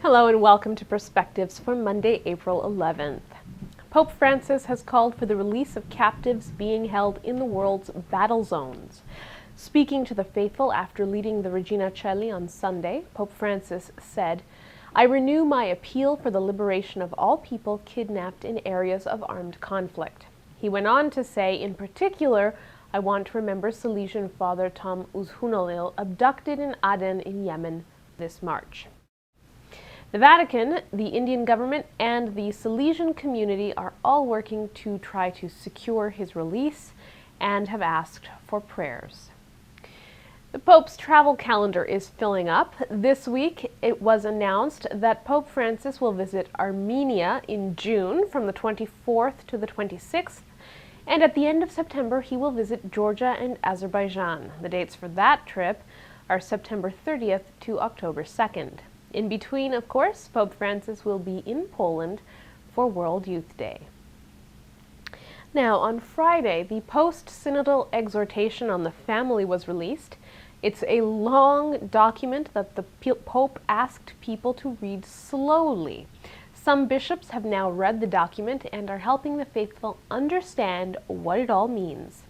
Hello and welcome to Perspectives for Monday, April 11th. Pope Francis has called for the release of captives being held in the world's battle zones. Speaking to the faithful after leading the Regina Coeli on Sunday, Pope Francis said, "I renew my appeal for the liberation of all people kidnapped in areas of armed conflict." He went on to say, in particular, "I want to remember Salesian Father Tom Uzhunalil, abducted in Aden in Yemen this March." The Vatican, the Indian government, and the Salesian community are all working to try to secure his release and have asked for prayers. The Pope's travel calendar is filling up. This week, it was announced that Pope Francis will visit Armenia in June from the 24th to the 26th, and at the end of September, he will visit Georgia and Azerbaijan. The dates for that trip are September 30th to October 2nd. In between, of course, Pope Francis will be in Poland for World Youth Day. Now, on Friday, the post-synodal exhortation on the family was released. It's a long document that the Pope asked people to read slowly. Some bishops have now read the document and are helping the faithful understand what it all means.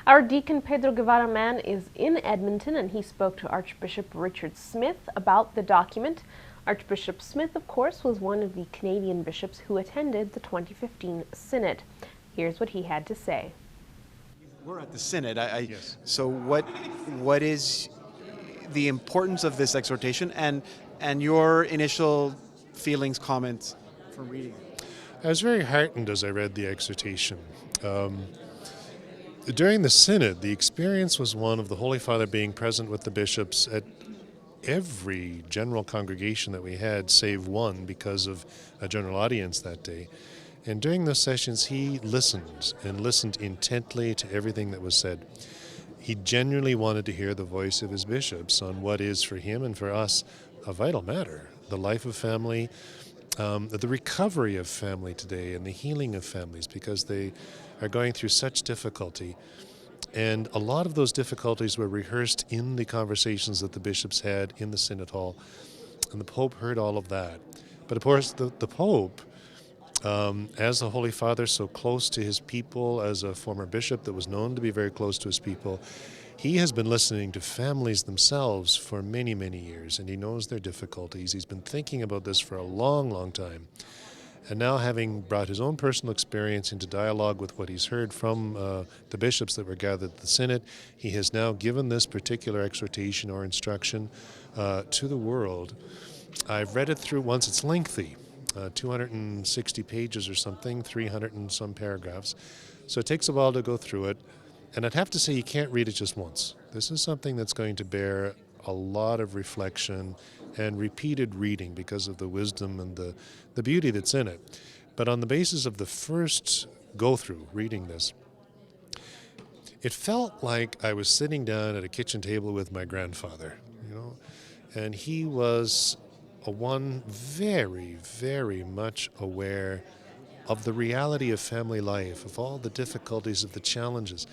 Our Deacon Pedro Guevara Mann is in Edmonton, and he spoke to Archbishop Richard Smith about the document. Archbishop Smith, of course, was one of the Canadian bishops who attended the 2015 Synod. Here's what he had to say. We're at the Synod. Yes. So what is the importance of this exhortation and your initial feelings, comments from reading it? I was very heartened as I read the exhortation. During the Synod, the experience was one of the Holy Father being present with the bishops at every general congregation that we had, save one because of a general audience that day. And during those sessions, he listened and listened intently to everything that was said. He genuinely wanted to hear the voice of his bishops on what is for him and for us a vital matter, the life of family, the recovery of family today and the healing of families, because they are going through such difficulty. And a lot of those difficulties were rehearsed in the conversations that the bishops had in the Synod Hall, and the Pope heard all of that. But of course, the Pope, as the Holy Father, so close to his people, as a former bishop that was known to be very close to his people, he has been listening to families themselves for many, many years, and he knows their difficulties. He's been thinking about this for a long, long time. And now, having brought his own personal experience into dialogue with what he's heard from the bishops that were gathered at the Synod, he has now given this particular exhortation or instruction to the world. I've read it through once. It's lengthy, 260 pages or something, 300 and some paragraphs. So it takes a while to go through it. And I'd have to say you can't read it just once. This is something that's going to bear a lot of reflection and repeated reading because of the wisdom and the beauty that's in it. But on the basis of the first go-through, reading this, it felt like I was sitting down at a kitchen table with my grandfather, and he was one very, very much aware of the reality of family life, of all the difficulties, of the challenges.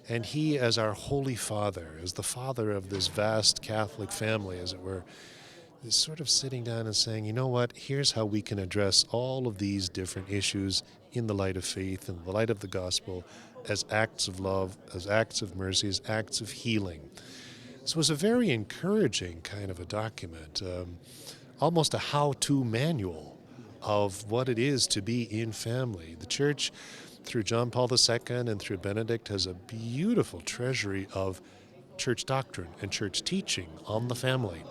And he, as our Holy Father, as the father of this vast Catholic family, as it were, is sort of sitting down and saying, you know what, here's how we can address all of these different issues in the light of faith, in the light of the gospel, as acts of love, as acts of mercy, as acts of healing. So it was a very encouraging kind of a document, almost a how-to manual of what it is to be in family. The Church, through John Paul II and through Benedict, has a beautiful treasury of church doctrine and church teaching on the family.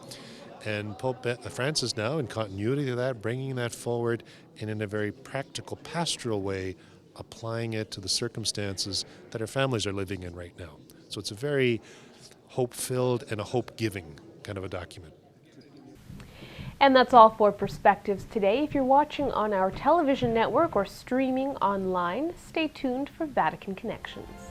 And Pope Francis now, in continuity to that, bringing that forward and in a very practical, pastoral way, applying it to the circumstances that our families are living in right now. So it's a very hope-filled and a hope-giving kind of a document. And that's all for Perspectives today. If you're watching on our television network or streaming online, stay tuned for Vatican Connections.